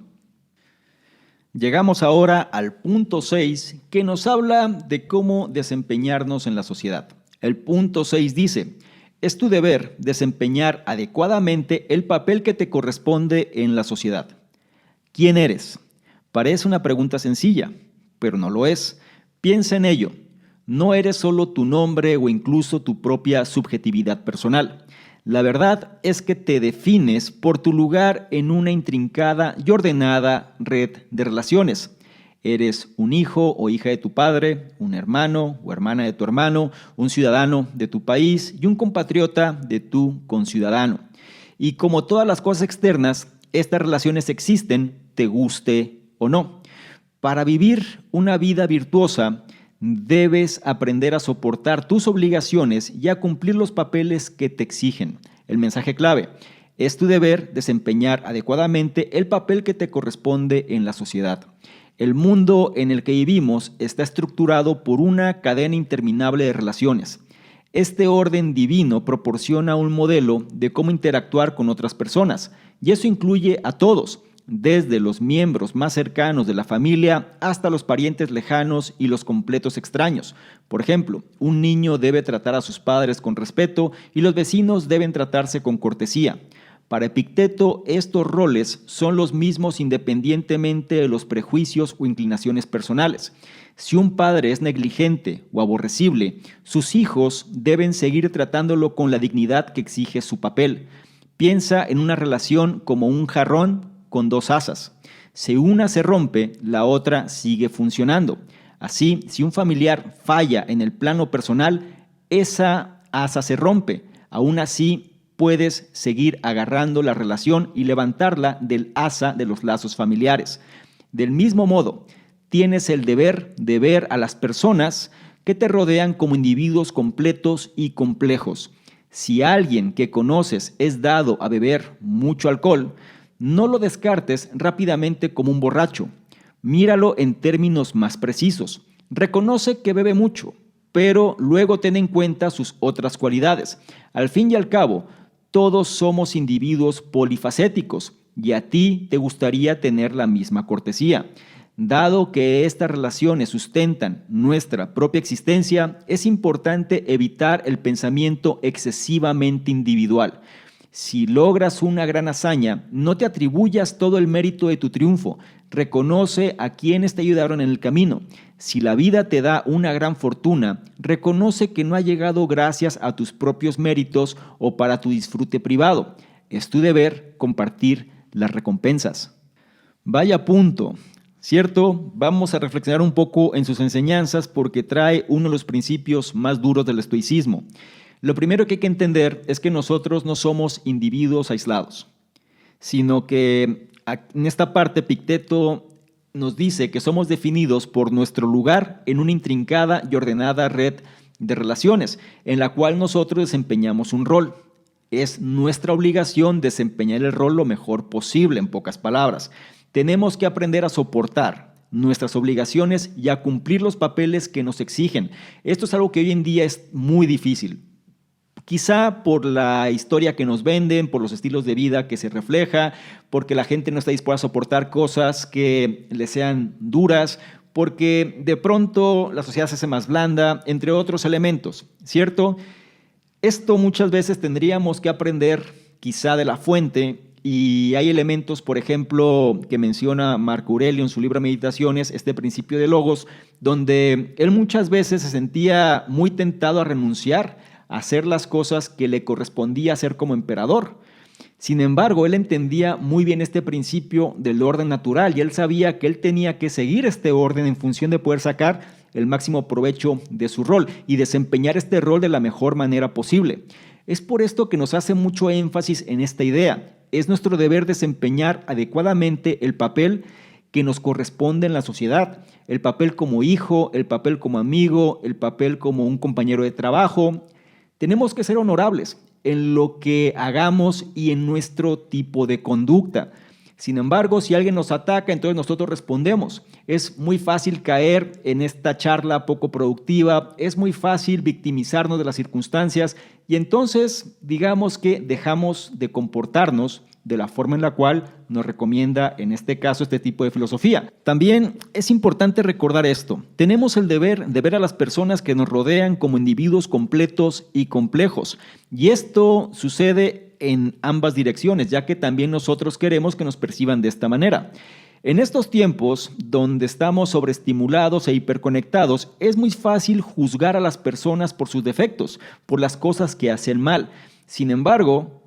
Llegamos ahora al punto 6, que nos habla de cómo desempeñarnos en la sociedad. El punto 6 dice: es tu deber desempeñar adecuadamente el papel que te corresponde en la sociedad. ¿Quién eres? Parece una pregunta sencilla, pero no lo es. Piensa en ello. No eres solo tu nombre o incluso tu propia subjetividad personal. La verdad es que te defines por tu lugar en una intrincada y ordenada red de relaciones. Eres un hijo o hija de tu padre, un hermano o hermana de tu hermano, un ciudadano de tu país y un compatriota de tu conciudadano. Y como todas las cosas externas, estas relaciones existen, te guste o no. Para vivir una vida virtuosa, debes aprender a soportar tus obligaciones y a cumplir los papeles que te exigen. El mensaje clave: es tu deber desempeñar adecuadamente el papel que te corresponde en la sociedad. El mundo en el que vivimos está estructurado por una cadena interminable de relaciones. Este orden divino proporciona un modelo de cómo interactuar con otras personas, y eso incluye a todos, desde los miembros más cercanos de la familia hasta los parientes lejanos y los completos extraños. Por ejemplo, un niño debe tratar a sus padres con respeto y los vecinos deben tratarse con cortesía. Para Epicteto, estos roles son los mismos independientemente de los prejuicios o inclinaciones personales. Si un padre es negligente o aborrecible, sus hijos deben seguir tratándolo con la dignidad que exige su papel. Piensa en una relación como un jarrón con dos asas. Si una se rompe, la otra sigue funcionando. Así, si un familiar falla en el plano personal, esa asa se rompe. Aún así, puedes seguir agarrando la relación y levantarla del asa de los lazos familiares. Del mismo modo, tienes el deber de ver a las personas que te rodean como individuos completos y complejos. Si alguien que conoces es dado a beber mucho alcohol, no lo descartes rápidamente como un borracho. Míralo en términos más precisos. Reconoce que bebe mucho, pero luego ten en cuenta sus otras cualidades. Al fin y al cabo, todos somos individuos polifacéticos y a ti te gustaría tener la misma cortesía. Dado que estas relaciones sustentan nuestra propia existencia, es importante evitar el pensamiento excesivamente individual. Si logras una gran hazaña, no te atribuyas todo el mérito de tu triunfo. Reconoce a quienes te ayudaron en el camino. Si la vida te da una gran fortuna, reconoce que no ha llegado gracias a tus propios méritos o para tu disfrute privado. Es tu deber compartir las recompensas. Vaya punto, ¿cierto? Vamos a reflexionar un poco en sus enseñanzas porque trae uno de los principios más duros del estoicismo. Lo primero que hay que entender es que nosotros no somos individuos aislados, sino que en esta parte Epicteto nos dice que somos definidos por nuestro lugar en una intrincada y ordenada red de relaciones, en la cual nosotros desempeñamos un rol. Es nuestra obligación desempeñar el rol lo mejor posible, en pocas palabras. Tenemos que aprender a soportar nuestras obligaciones y a cumplir los papeles que nos exigen. Esto es algo que hoy en día es muy difícil. Quizá por la historia que nos venden, por los estilos de vida que se refleja, porque la gente no está dispuesta a soportar cosas que le sean duras, porque de pronto la sociedad se hace más blanda, entre otros elementos, ¿cierto? Esto muchas veces tendríamos que aprender quizá de la fuente, y hay elementos, por ejemplo, que menciona Marco Aurelio en su libro Meditaciones, este principio de logos, donde él muchas veces se sentía muy tentado a renunciar a hacer las cosas que le correspondía hacer como emperador. Sin embargo, él entendía muy bien este principio del orden natural y él sabía que él tenía que seguir este orden en función de poder sacar el máximo provecho de su rol y desempeñar este rol de la mejor manera posible. Es por esto que nos hace mucho énfasis en esta idea. Es nuestro deber desempeñar adecuadamente el papel que nos corresponde en la sociedad, el papel como hijo, el papel como amigo, el papel como un compañero de trabajo. Tenemos que ser honorables en lo que hagamos y en nuestro tipo de conducta. Sin embargo, si alguien nos ataca, entonces nosotros respondemos. Es muy fácil caer en esta charla poco productiva, es muy fácil victimizarnos de las circunstancias y entonces digamos que dejamos de comportarnos de la forma en la cual nos recomienda, en este caso, este tipo de filosofía. También es importante recordar esto. Tenemos el deber de ver a las personas que nos rodean como individuos completos y complejos. Y esto sucede en ambas direcciones, ya que también nosotros queremos que nos perciban de esta manera. En estos tiempos, donde estamos sobreestimulados e hiperconectados, es muy fácil juzgar a las personas por sus defectos, por las cosas que hacen mal. Sin embargo,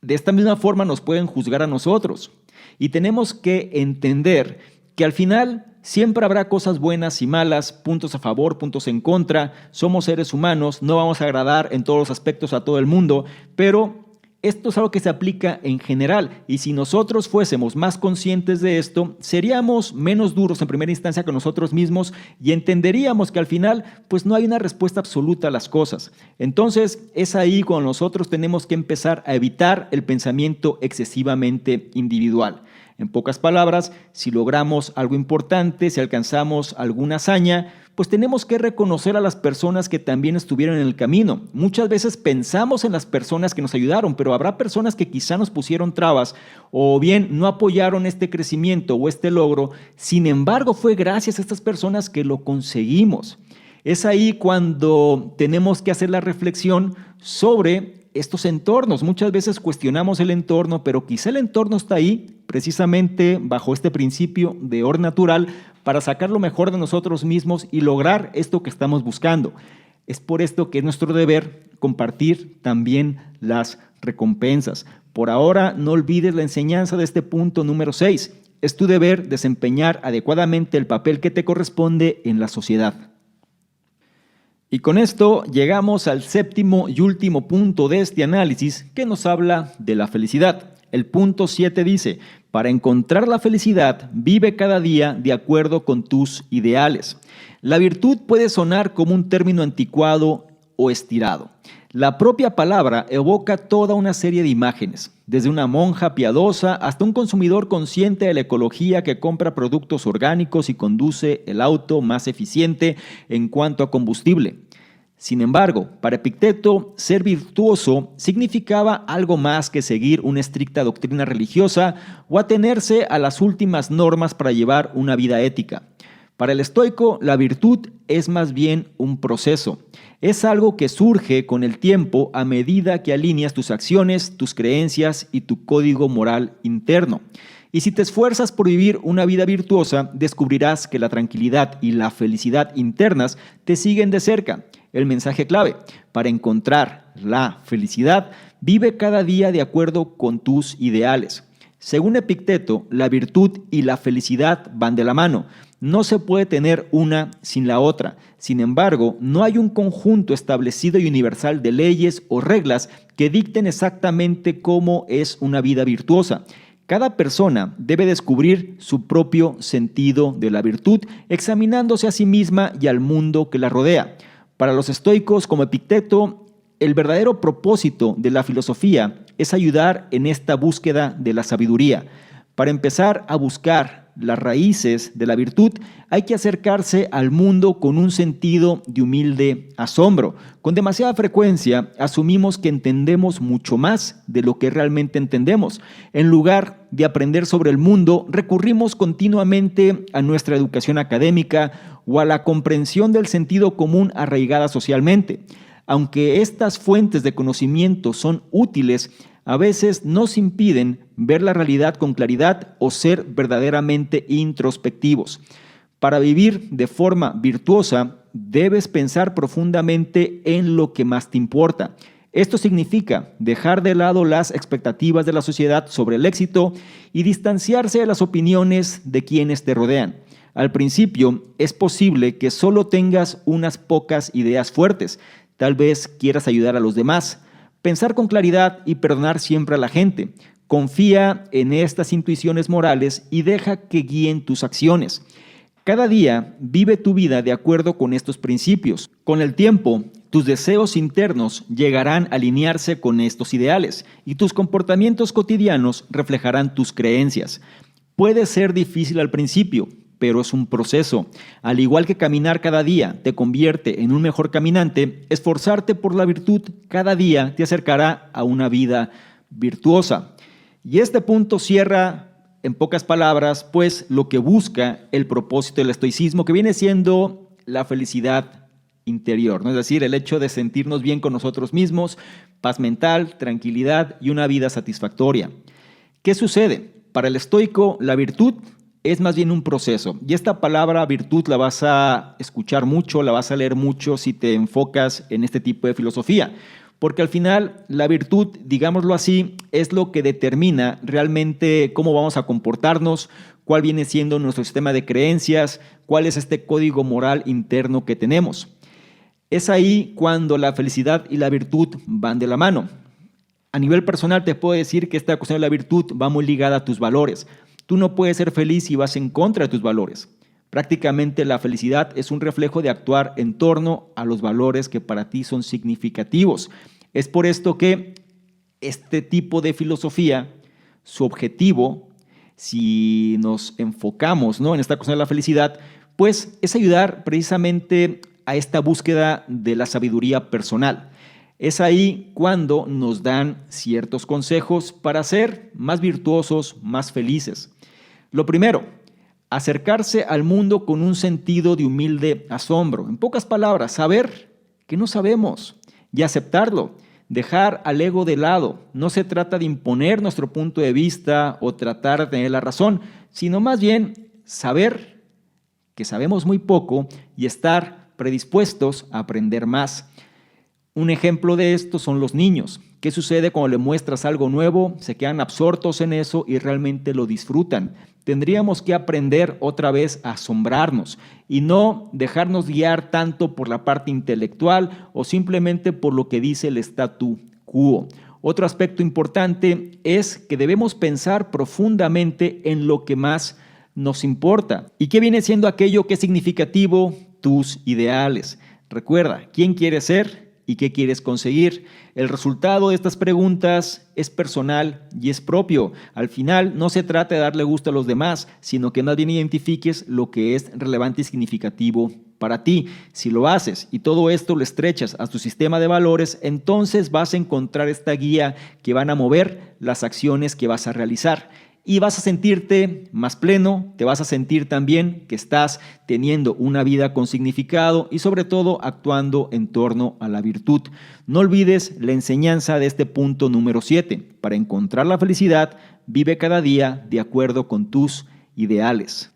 de esta misma forma nos pueden juzgar a nosotros. Y tenemos que entender que al final siempre habrá cosas buenas y malas, puntos a favor, puntos en contra. Somos seres humanos, no vamos a agradar en todos los aspectos a todo el mundo, pero esto es algo que se aplica en general. Y si nosotros fuésemos más conscientes de esto, seríamos menos duros en primera instancia con nosotros mismos y entenderíamos que al final pues no hay una respuesta absoluta a las cosas. Entonces es ahí cuando nosotros tenemos que empezar a evitar el pensamiento excesivamente individual. En pocas palabras, si logramos algo importante, si alcanzamos alguna hazaña, pues tenemos que reconocer a las personas que también estuvieron en el camino. Muchas veces pensamos en las personas que nos ayudaron, pero habrá personas que quizá nos pusieron trabas o bien no apoyaron este crecimiento o este logro. Sin embargo, fue gracias a estas personas que lo conseguimos. Es ahí cuando tenemos que hacer la reflexión sobre estos entornos. Muchas veces cuestionamos el entorno, pero quizá el entorno está ahí precisamente bajo este principio de orden natural para sacar lo mejor de nosotros mismos y lograr esto que estamos buscando. Es por esto que es nuestro deber compartir también las recompensas. Por ahora, no olvides la enseñanza de este punto número 6. Es tu deber desempeñar adecuadamente el papel que te corresponde en la sociedad. Y con esto llegamos al séptimo y último punto de este análisis que nos habla de la felicidad. El punto 7 dice, para encontrar la felicidad, vive cada día de acuerdo con tus ideales. La virtud puede sonar como un término anticuado o estirado. La propia palabra evoca toda una serie de imágenes, desde una monja piadosa hasta un consumidor consciente de la ecología que compra productos orgánicos y conduce el auto más eficiente en cuanto a combustible. Sin embargo, para Epicteto, ser virtuoso significaba algo más que seguir una estricta doctrina religiosa o atenerse a las últimas normas para llevar una vida ética. Para el estoico, la virtud es más bien un proceso. Es algo que surge con el tiempo a medida que alineas tus acciones, tus creencias y tu código moral interno. Y si te esfuerzas por vivir una vida virtuosa, descubrirás que la tranquilidad y la felicidad internas te siguen de cerca. El mensaje clave: para encontrar la felicidad, vive cada día de acuerdo con tus ideales. Según Epicteto, la virtud y la felicidad van de la mano. No se puede tener una sin la otra. Sin embargo, no hay un conjunto establecido y universal de leyes o reglas que dicten exactamente cómo es una vida virtuosa. Cada persona debe descubrir su propio sentido de la virtud, examinándose a sí misma y al mundo que la rodea. Para los estoicos como Epicteto, el verdadero propósito de la filosofía es ayudar en esta búsqueda de la sabiduría. Para empezar a buscar las raíces de la virtud, hay que acercarse al mundo con un sentido de humilde asombro. Con demasiada frecuencia asumimos que entendemos mucho más de lo que realmente entendemos. En lugar de aprender sobre el mundo, recurrimos continuamente a nuestra educación académica o a la comprensión del sentido común arraigada socialmente. Aunque estas fuentes de conocimiento son útiles, a veces nos impiden ver la realidad con claridad o ser verdaderamente introspectivos. Para vivir de forma virtuosa, debes pensar profundamente en lo que más te importa. Esto significa dejar de lado las expectativas de la sociedad sobre el éxito y distanciarse de las opiniones de quienes te rodean. Al principio, es posible que solo tengas unas pocas ideas fuertes. Tal vez quieras ayudar a los demás, pensar con claridad y perdonar siempre a la gente. Confía en estas intuiciones morales y deja que guíen tus acciones. Cada día vive tu vida de acuerdo con estos principios. Con el tiempo, tus deseos internos llegarán a alinearse con estos ideales y tus comportamientos cotidianos reflejarán tus creencias. Puede ser difícil al principio, pero es un proceso. Al igual que caminar cada día te convierte en un mejor caminante, esforzarte por la virtud cada día te acercará a una vida virtuosa. Y este punto cierra, en pocas palabras, pues lo que busca el propósito del estoicismo, que viene siendo la felicidad interior, ¿no? Es decir, el hecho de sentirnos bien con nosotros mismos, paz mental, tranquilidad y una vida satisfactoria. ¿Qué sucede? Para el estoico, la virtud es más bien un proceso. Y esta palabra virtud la vas a escuchar mucho, la vas a leer mucho si te enfocas en este tipo de filosofía. Porque al final la virtud, digámoslo así, es lo que determina realmente cómo vamos a comportarnos, cuál viene siendo nuestro sistema de creencias, cuál es este código moral interno que tenemos. Es ahí cuando la felicidad y la virtud van de la mano. A nivel personal te puedo decir que esta cuestión de la virtud va muy ligada a tus valores. Tú no puedes ser feliz si vas en contra de tus valores. Prácticamente la felicidad es un reflejo de actuar en torno a los valores que para ti son significativos. Es por esto que este tipo de filosofía, su objetivo, si nos enfocamos, ¿no?, en esta cuestión de la felicidad, pues es ayudar precisamente a esta búsqueda de la sabiduría personal. Es ahí cuando nos dan ciertos consejos para ser más virtuosos, más felices. Lo primero, acercarse al mundo con un sentido de humilde asombro. En pocas palabras, saber que no sabemos y aceptarlo. Dejar al ego de lado. No se trata de imponer nuestro punto de vista o tratar de tener la razón, sino más bien saber que sabemos muy poco y estar predispuestos a aprender más. Un ejemplo de esto son los niños. ¿Qué sucede cuando le muestras algo nuevo? Se quedan absortos en eso y realmente lo disfrutan. Tendríamos que aprender otra vez a asombrarnos y no dejarnos guiar tanto por la parte intelectual o simplemente por lo que dice el statu quo. Otro aspecto importante es que debemos pensar profundamente en lo que más nos importa. ¿Y qué viene siendo aquello que es significativo? Tus ideales. Recuerda, ¿quién quieres ser y qué quieres conseguir? El resultado de estas preguntas es personal y es propio. Al final no se trata de darle gusto a los demás, sino que más bien identifiques lo que es relevante y significativo para ti. Si lo haces y todo esto lo estrechas a tu sistema de valores, entonces vas a encontrar esta guía que van a mover las acciones que vas a realizar. Y vas a sentirte más pleno, te vas a sentir también que estás teniendo una vida con significado y sobre todo actuando en torno a la virtud. No olvides la enseñanza de este punto número 7. Para encontrar la felicidad, vive cada día de acuerdo con tus ideales.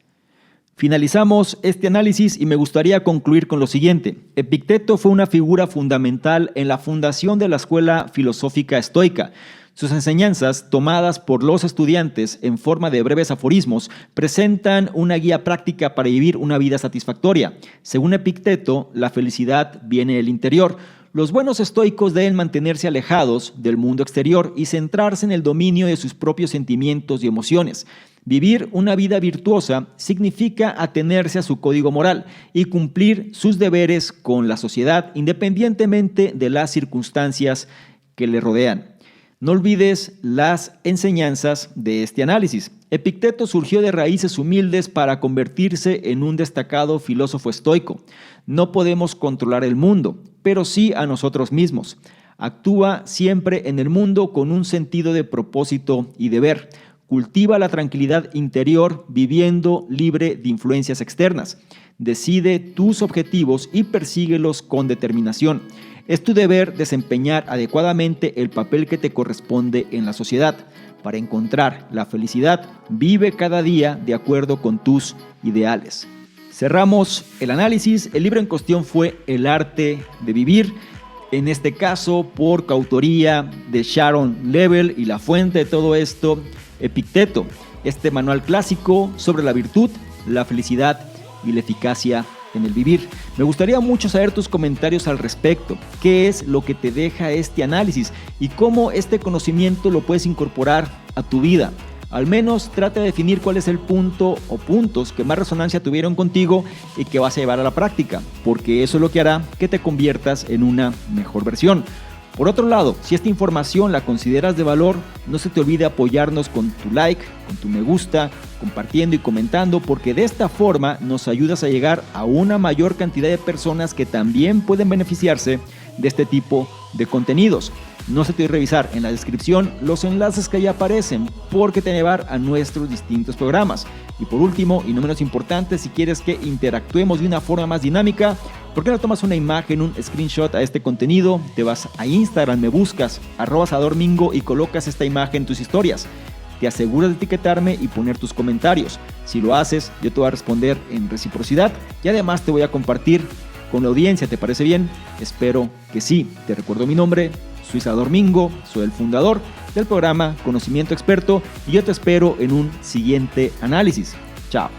Finalizamos este análisis y me gustaría concluir con lo siguiente. Epicteto fue una figura fundamental en la fundación de la escuela filosófica estoica. Sus enseñanzas, tomadas por los estudiantes en forma de breves aforismos, presentan una guía práctica para vivir una vida satisfactoria. Según Epicteto, la felicidad viene del interior. Los buenos estoicos deben mantenerse alejados del mundo exterior y centrarse en el dominio de sus propios sentimientos y emociones. Vivir una vida virtuosa significa atenerse a su código moral y cumplir sus deberes con la sociedad, independientemente de las circunstancias que le rodean. No olvides las enseñanzas de este análisis. Epicteto surgió de raíces humildes para convertirse en un destacado filósofo estoico. No podemos controlar el mundo, pero sí a nosotros mismos. Actúa siempre en el mundo con un sentido de propósito y deber. Cultiva la tranquilidad interior viviendo libre de influencias externas. Decide tus objetivos y persíguelos con determinación. Es tu deber desempeñar adecuadamente el papel que te corresponde en la sociedad. Para encontrar la felicidad, vive cada día de acuerdo con tus ideales. Cerramos el análisis. El libro en cuestión fue El arte de vivir, en este caso por coautoría de Sharon Level, y la fuente de todo esto, Epicteto. Este manual clásico sobre la virtud, la felicidad y la eficacia en el vivir. Me gustaría mucho saber tus comentarios al respecto. ¿Qué es lo que te deja este análisis y cómo este conocimiento lo puedes incorporar a tu vida? Al menos trata de definir cuál es el punto o puntos que más resonancia tuvieron contigo y que vas a llevar a la práctica, porque eso es lo que hará que te conviertas en una mejor versión. Por otro lado, si esta información la consideras de valor, no se te olvide apoyarnos con tu like, con tu me gusta, compartiendo y comentando, porque de esta forma nos ayudas a llegar a una mayor cantidad de personas que también pueden beneficiarse de este tipo de contenidos. No se te olvide revisar en la descripción los enlaces que ahí aparecen, porque te llevar a nuestros distintos programas. Y por último, y no menos importante, si quieres que interactuemos de una forma más dinámica, ¿por qué no tomas una imagen, un screenshot a este contenido? Te vas a Instagram, me buscas, @sadormingo, y colocas esta imagen en tus historias. Te aseguras de etiquetarme y poner tus comentarios. Si lo haces, yo te voy a responder en reciprocidad y además te voy a compartir con la audiencia. ¿Te parece bien? Espero que sí. Te recuerdo mi nombre, soy Sador Mingo, soy el fundador del programa Conocimiento Experto y yo te espero en un siguiente análisis. Chao.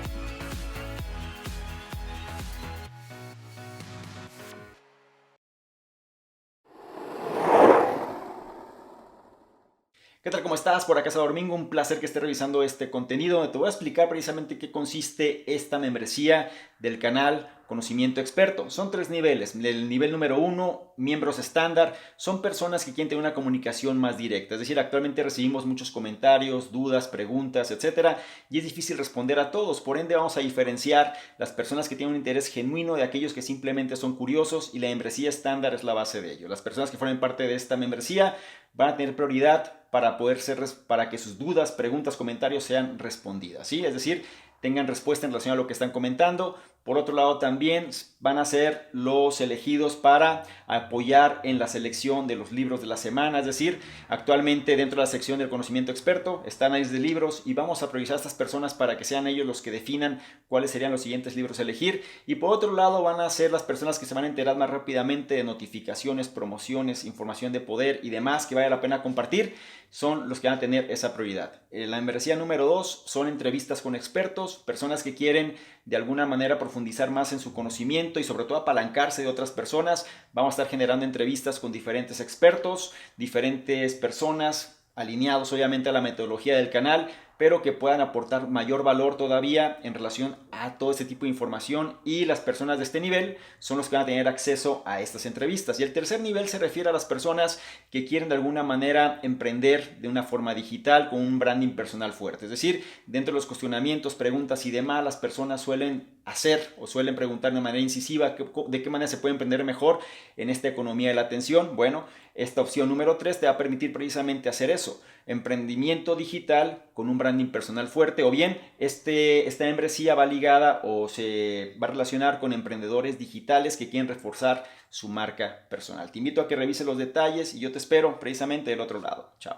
¿Qué tal? ¿Cómo estás? Por acá Sador Mingo, un placer que estés revisando este contenido donde te voy a explicar precisamente qué consiste esta membresía del canal Conocimiento Experto. Son 3 niveles. El nivel número 1, miembros estándar, son personas que quieren tener una comunicación más directa. Es decir, actualmente recibimos muchos comentarios, dudas, preguntas, etcétera, y es difícil responder a todos. Por ende, vamos a diferenciar las personas que tienen un interés genuino de aquellos que simplemente son curiosos, y la membresía estándar es la base de ello. Las personas que formen parte de esta membresía van a tener prioridad para que sus dudas, preguntas, comentarios sean respondidas, ¿sí? Es decir, tengan respuesta en relación a lo que están comentando. Por otro lado, también van a ser los elegidos para apoyar en la selección de los libros de la semana. Es decir, actualmente dentro de la sección del Conocimiento Experto están análisis de libros y vamos a priorizar a estas personas para que sean ellos los que definan cuáles serían los siguientes libros a elegir. Y por otro lado, van a ser las personas que se van a enterar más rápidamente de notificaciones, promociones, información de poder y demás que vale la pena compartir. Son los que van a tener esa prioridad. La membresía número 2 son entrevistas con expertos, personas que quieren de alguna manera profundizar más en su conocimiento y sobre todo apalancarse de otras personas. Vamos a estar generando entrevistas con diferentes expertos, diferentes personas alineados obviamente a la metodología del canal, pero que puedan aportar mayor valor todavía en relación a todo este tipo de información, y las personas de este nivel son los que van a tener acceso a estas entrevistas. Y el tercer nivel se refiere a las personas que quieren de alguna manera emprender de una forma digital con un branding personal fuerte. Es decir, dentro de los cuestionamientos, preguntas y demás, las personas suelen hacer o suelen preguntar de manera incisiva de qué manera se puede emprender mejor en esta economía de la atención. Bueno, esta opción número 3 te va a permitir precisamente hacer eso: emprendimiento digital con un branding personal fuerte, o bien esta membresía va ligada o se va a relacionar con emprendedores digitales que quieren reforzar su marca personal. Te invito a que revises los detalles y yo te espero precisamente del otro lado. Chao.